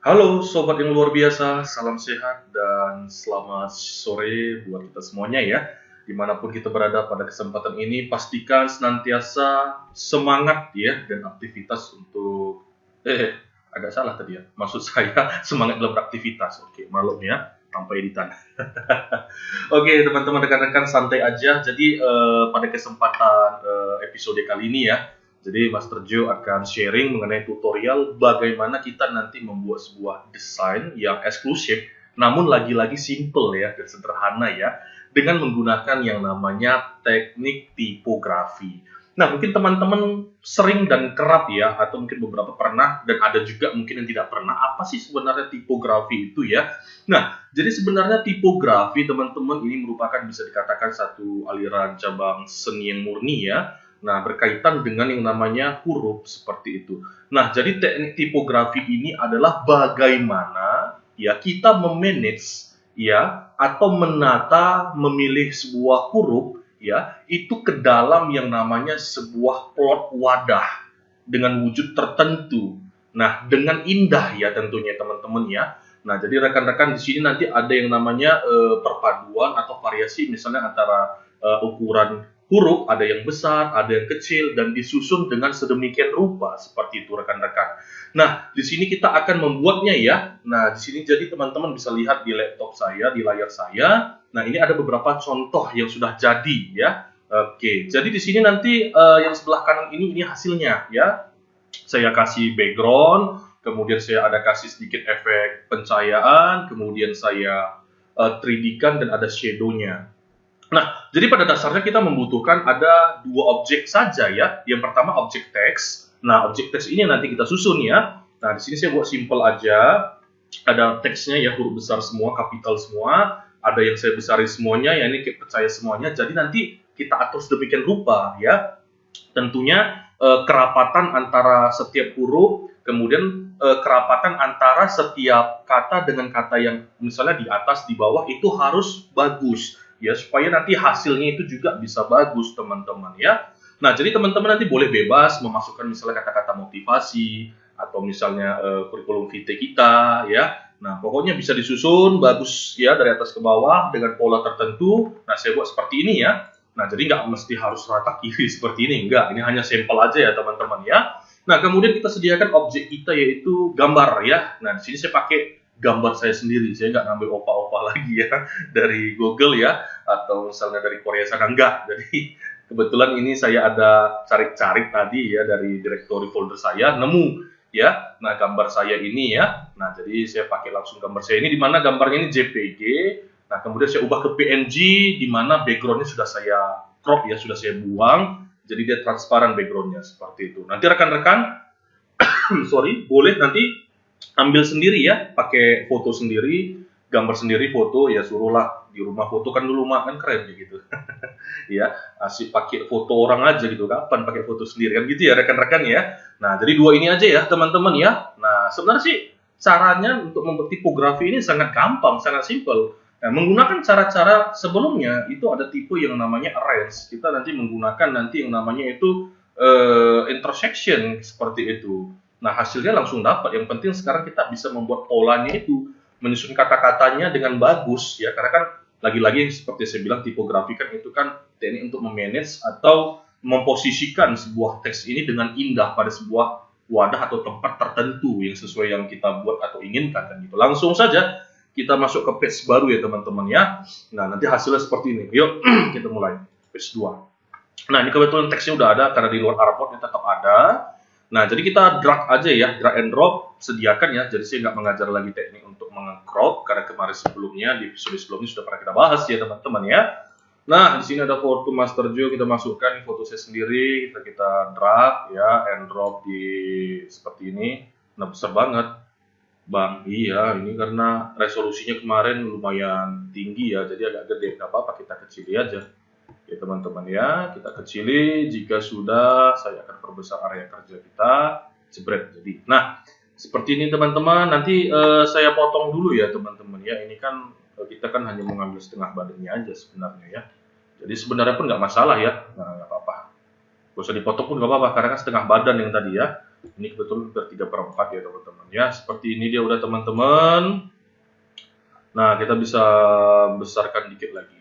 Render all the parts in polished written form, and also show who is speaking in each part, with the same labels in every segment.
Speaker 1: Halo sobat yang luar biasa, salam sehat dan selamat sore buat kita semuanya ya. Dimanapun kita berada pada kesempatan ini, pastikan senantiasa semangat ya dan aktivitas untuk agak salah tadi ya. Maksud saya semangat dalam beraktivitas. Oke, maklum ya, tanpa editan. Oke, teman-teman rekan-rekan santai aja. Jadi pada kesempatan episode kali ini ya, jadi Master Joe akan sharing mengenai tutorial bagaimana kita nanti membuat sebuah desain yang eksklusif, namun lagi-lagi simple ya dan sederhana ya, dengan menggunakan yang namanya teknik tipografi. Nah, mungkin teman-teman sering dan kerap ya, atau mungkin beberapa pernah, dan ada juga mungkin yang tidak pernah, apa sih sebenarnya tipografi itu ya? Nah, jadi sebenarnya tipografi teman-teman ini merupakan bisa dikatakan satu aliran cabang seni yang murni ya. Nah, berkaitan dengan yang namanya huruf seperti itu. Nah, jadi teknik tipografi ini adalah bagaimana ya kita memanage ya atau menata memilih sebuah huruf ya itu ke dalam yang namanya sebuah plot wadah dengan wujud tertentu. Nah, dengan indah ya tentunya teman-teman ya. Nah, jadi rekan-rekan di sini nanti ada yang namanya perpaduan atau variasi misalnya antara ukuran huruf, ada yang besar, ada yang kecil, dan disusun dengan sedemikian rupa seperti itu rekan-rekan. Nah, di sini kita akan membuatnya ya. Nah, di sini jadi teman-teman bisa lihat di laptop saya, di layar saya. Nah, ini ada beberapa contoh yang sudah jadi ya. Oke, jadi di sini nanti yang sebelah kanan ini hasilnya ya. Saya kasih background, kemudian saya ada kasih sedikit efek pencahayaan, kemudian saya 3D-kan dan ada shadow-nya. Nah, jadi pada dasarnya kita membutuhkan ada dua objek saja ya. Yang pertama objek teks. Nah, objek teks ini nanti kita susun ya. Nah, di sini saya buat simple aja. Ada teksnya ya, huruf besar semua, kapital semua. Ada yang saya besarin semuanya, ya ini percaya semuanya. Jadi nanti kita atur sedemikian rupa ya. Tentunya kerapatan antara setiap huruf, kemudian kerapatan antara setiap kata dengan kata yang misalnya di atas, di bawah itu harus bagus ya supaya nanti hasilnya itu juga bisa bagus teman-teman ya. Nah, jadi teman-teman nanti boleh bebas memasukkan misalnya kata-kata motivasi atau misalnya kurikulum vitae kita ya. Nah, pokoknya bisa disusun bagus ya dari atas ke bawah dengan pola tertentu. Nah, saya buat seperti ini ya. Nah, jadi nggak mesti harus rata kiri seperti ini, enggak. Ini hanya sampel aja ya teman-teman ya. Nah, kemudian kita sediakan objek kita yaitu gambar ya. Nah, di sini saya pakai gambar saya sendiri. Saya nggak ngambil opa-opa lagi ya dari Google ya atau misalnya dari Korea sana, enggak. Jadi kebetulan ini saya ada cari-cari tadi ya dari directory folder saya, nemu ya. Nah, gambar saya ini ya. Nah, jadi saya pakai langsung gambar saya ini, di mana gambarnya ini JPG. Nah, kemudian saya ubah ke PNG, di mana backgroundnya sudah saya crop ya, sudah saya buang. Jadi dia transparan backgroundnya seperti itu. Nanti rekan-rekan, sorry, boleh nanti ambil sendiri ya, pakai foto sendiri, gambar sendiri, foto ya suruhlah di rumah foto kan dulu mah kan keren gitu. Ya, asik pakai foto orang aja gitu, kapan pakai foto sendiri kan gitu ya rekan-rekan ya. Nah, jadi dua ini aja ya teman-teman ya. Nah, sebenarnya sih caranya untuk membuat tipografi ini sangat gampang, sangat simpel. Nah, menggunakan cara-cara sebelumnya itu ada tipe yang namanya arrange. Kita nanti menggunakan nanti yang namanya itu intersection seperti itu. Nah, hasilnya langsung dapat. Yang penting sekarang kita bisa membuat polanya itu, menyusun kata-katanya dengan bagus ya. Karena kan lagi-lagi seperti saya bilang tipografi kan itu kan teknik untuk memanage atau memposisikan sebuah teks ini dengan indah pada sebuah wadah atau tempat tertentu yang sesuai yang kita buat atau inginkan kan gitu. Langsung saja kita masuk ke page baru ya teman-teman ya. Nah, nanti hasilnya seperti ini. Yuk kita mulai page 2. Nah, ini kebetulan teksnya udah ada karena di luar artboard tetap ada. Nah, jadi kita drag aja ya, drag and drop, sediakan ya. Jadi saya nggak mengajar lagi teknik untuk meng-crop karena kemarin sebelumnya di episode sebelumnya sudah pernah kita bahas ya teman-teman ya. Nah, di sini ada foto Master Joe, kita masukkan foto saya sendiri, kita drag ya and drop di seperti ini. Nah, besar banget. Bang, iya ini karena resolusinya kemarin lumayan tinggi ya, jadi agak gede, nggak apa-apa kita kecili aja. Ya teman-teman ya, kita kecili, jika sudah saya akan perbesar area kerja kita, jebret jadi. Nah, seperti ini teman-teman, nanti saya potong dulu ya teman-teman ya, ini kan kita kan hanya mengambil setengah badannya aja sebenarnya ya. Jadi sebenarnya pun nggak masalah ya, nah nggak apa-apa. Gak usah dipotong pun nggak apa-apa, karena kan setengah badan yang tadi ya. Ini kebetulan udah 3/4 ya teman-teman ya. Seperti ini dia udah teman-teman. Nah, kita bisa besarkan dikit lagi.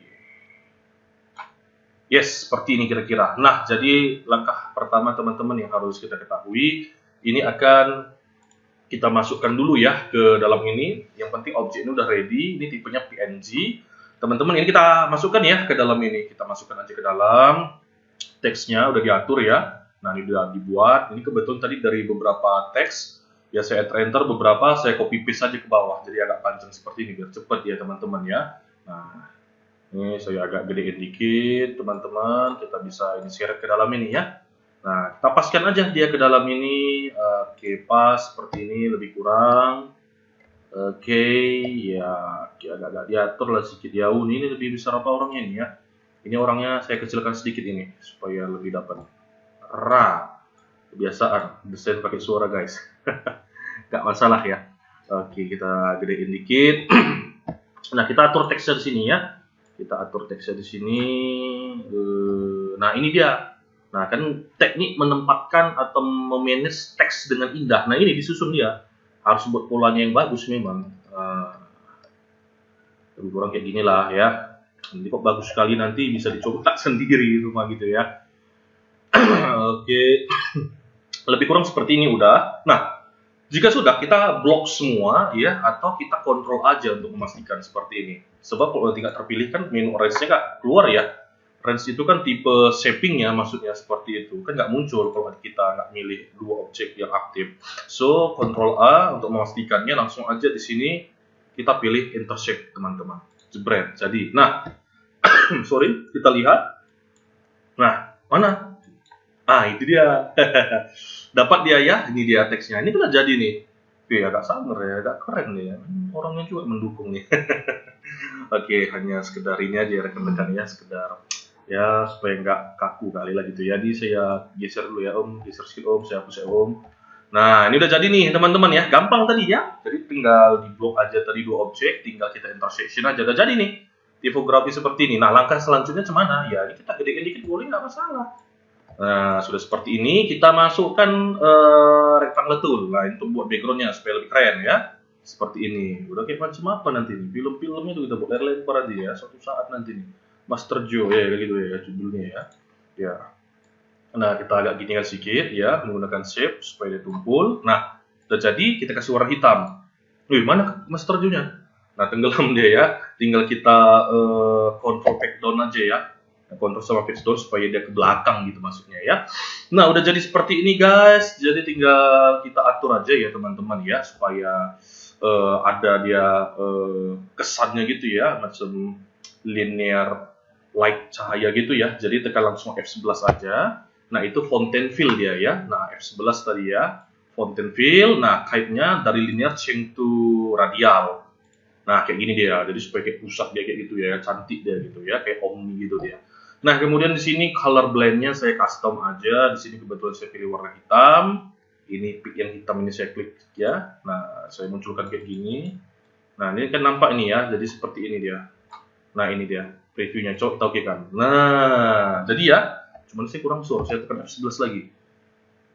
Speaker 1: Yes, seperti ini kira-kira. Nah, jadi langkah pertama teman-teman yang harus kita ketahui, ini akan kita masukkan dulu ya ke dalam ini. Yang penting objek ini udah ready, ini tipenya PNG. Teman-teman, ini kita masukkan ya ke dalam ini. Kita masukkan aja ke dalam. Teksnya udah diatur ya. Nah, ini udah dibuat. Ini kebetulan tadi dari beberapa teks. Ya, saya enter beberapa, saya copy paste aja ke bawah. Jadi agak panjang seperti ini, biar cepat ya teman-teman ya. Nah, ini saya agak gedein dikit, teman-teman. Kita bisa ini share ke dalam ini ya. Nah, kita paskan aja dia ke dalam ini. Oke, pas seperti ini, lebih kurang. Oke, ya agak-agak diatur lah sedikit jauh. Ini lebih besar apa orangnya ini ya? Ini orangnya saya kecilkan sedikit ini supaya lebih dapat. Kebiasaan desain pakai suara guys. Gak masalah ya. Oke, kita gedein dikit. Nah, kita atur teksnya di sini ya. Kita atur teksnya di sini. Nah, ini dia. Nah, kan teknik menempatkan atau memanage teks dengan indah. Nah, ini disusun dia. Harus buat polanya yang bagus memang. Lebih kurang kayak gini lah ya. Nanti kok bagus sekali, nanti bisa dicoba sendiri di rumah gitu ya. Oke. Lebih kurang seperti ini udah. Nah, jika sudah, kita blok semua ya, atau kita kontrol aja untuk memastikan seperti ini. Sebab kalau tidak terpilih kan menu range-nya nggak keluar ya. Range itu kan tipe shaping ya, maksudnya seperti itu. Kan nggak muncul kalau kita nggak milih dua objek yang aktif. So, Ctrl A untuk memastikannya, langsung aja di sini kita pilih intershape teman-teman. Jebret. Jadi, nah, sorry, kita lihat. Nah, mana? Itu dia. Dapat dia ya, ini dia teksnya. Ini kan udah jadi nih. Agak sangar ya, agak keren nih ya. Orangnya juga mendukung nih. Oke, hanya sekedar ini aja rekan-rekan ya, sekedar ya supaya nggak kaku kali lah gitu ya. Jadi saya geser dulu ya Om, geser sedikit Om, saya hapus ya Om. Nah, ini udah jadi nih teman-teman ya, gampang tadi ya. Jadi tinggal di blok aja tadi dua objek, tinggal kita intersection aja, udah jadi nih. Tipografi seperti ini. Nah, langkah selanjutnya kemana? Ya, ini kita gedein dikit boleh, nggak masalah. Nah, sudah seperti ini, kita masukkan rectangle tool. Nah, untuk buat backgroundnya supaya lebih keren ya. Seperti ini. Udah kayak macam apa nanti nih? Film-filmnya tuh kita buat lempar aja ya. Suatu saat nanti nih. Master Joe ya, kayak gitu ya judulnya ya. Ya. Nah, kita agak gini kan sedikit ya, menggunakan shape supaya dia tumpul. Nah, udah jadi, kita kasih warna hitam. Wih, mana Master Joe-nya? Nah, tenggelam dia ya. Tinggal kita control back down aja ya. Kontrol sama pitch down supaya dia ke belakang gitu maksudnya ya. Nah, udah jadi seperti ini guys. Jadi tinggal kita atur aja ya teman-teman ya supaya ada dia kesannya gitu ya, macam linear light cahaya gitu ya. Jadi tekan langsung F11 aja. Nah, itu fontaine fill dia ya. Nah, F11 tadi ya. Fontaine fill. Nah, kite-nya dari linear change to radial. Nah, kayak gini dia. Jadi supaya kayak pusat dia kayak gitu ya, cantik dia gitu ya, kayak omni gitu dia. Nah, kemudian di sini color blend-nya saya custom aja. Di sini kebetulan saya pilih warna hitam. Ini pick yang hitam ini saya klik ya. Nah, saya munculkan kayak gini. Nah, ini kan nampak ini ya. Jadi seperti ini dia. Nah, ini dia previewnya. Coba kita oke kan. Nah, jadi ya. Cuman saya kurang suara. Saya tekan F11 lagi.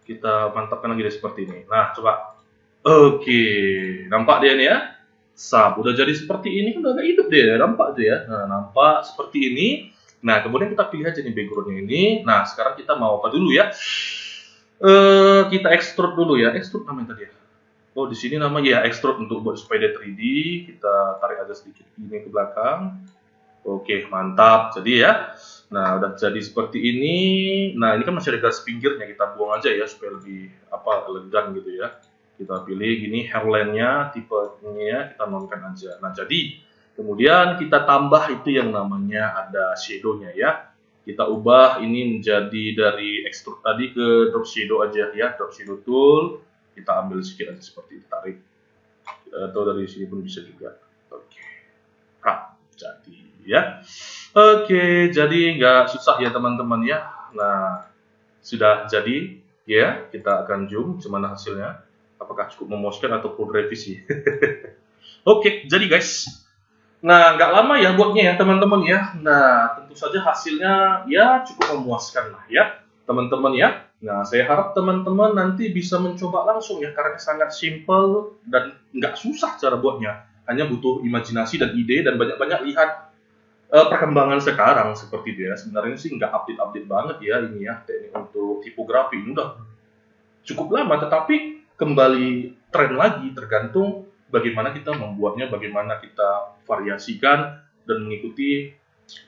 Speaker 1: Kita mantapkan lagi dia seperti ini. Nah, coba. Oke. Nampak dia nih ya. Sub. Udah jadi seperti ini kan udah agak hidup dia. Nampak tuh ya. Nah, nampak seperti ini. Nah, kemudian kita pilih aja nih background-nya ini. Nah, sekarang kita mau apa dulu ya? Kita extrude dulu ya. Extrude namanya tadi ya. Oh, di sini namanya ya extrude untuk buat supaya dia 3D. Kita tarik aja sedikit ini ke belakang. Oke, mantap. Jadi ya. Nah, udah jadi seperti ini. Nah, ini kan masih ada garis pinggirnya. Kita buang aja ya supaya lebih elegan gitu ya. Kita pilih gini hairline-nya, tipenya kita nonkan aja. Nah, jadi kemudian kita tambah itu yang namanya ada shadow-nya ya. Kita ubah ini menjadi dari extrude tadi ke drop shadow aja ya. Drop shadow tool. Kita ambil sedikit aja seperti itu, tarik. Atau dari sini pun bisa juga. Oke. Jadi ya. Oke, jadi nggak susah ya teman-teman ya. Nah, sudah jadi ya. Kita akan zoom gimana hasilnya. Apakah cukup memuaskan atau perlu revisi? Oke, jadi guys. Nah, nggak lama ya buatnya ya teman-teman ya. Nah, tentu saja hasilnya ya cukup memuaskan lah ya teman-teman ya. Nah, saya harap teman-teman nanti bisa mencoba langsung ya, karena sangat simple dan nggak susah cara buatnya. Hanya butuh imajinasi dan ide dan banyak-banyak lihat perkembangan sekarang seperti itu ya. Sebenarnya sih nggak update-update banget ya ini ya, teknik untuk tipografi ini udah cukup lama, tetapi kembali tren lagi tergantung bagaimana kita membuatnya, bagaimana kita variasikan dan mengikuti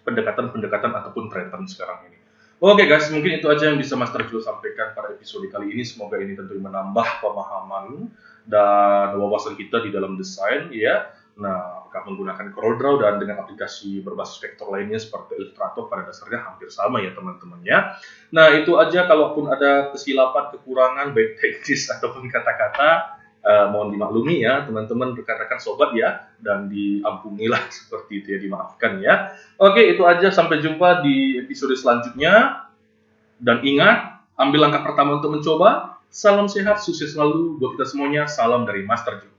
Speaker 1: pendekatan-pendekatan ataupun tren sekarang ini. Oke guys, mungkin itu aja yang bisa Master Joe sampaikan pada episode kali ini. Semoga ini tentu menambah pemahaman dan wawasan kita di dalam desain ya. Nah, apakah menggunakan CorelDRAW dan dengan aplikasi berbasis vektor lainnya seperti Illustrator pada dasarnya hampir sama ya teman-teman ya. Nah, itu aja. Kalaupun ada kesilapan, kekurangan, baik teknis ataupun kata-kata, mohon dimaklumi ya teman-teman, rekan-rekan sobat ya, dan diampunilah seperti itu ya, dimaafkan ya. Oke, itu aja. Sampai jumpa di episode selanjutnya. Dan ingat, ambil langkah pertama untuk mencoba. Salam sehat, sukses selalu buat kita semuanya. Salam dari Master Joe.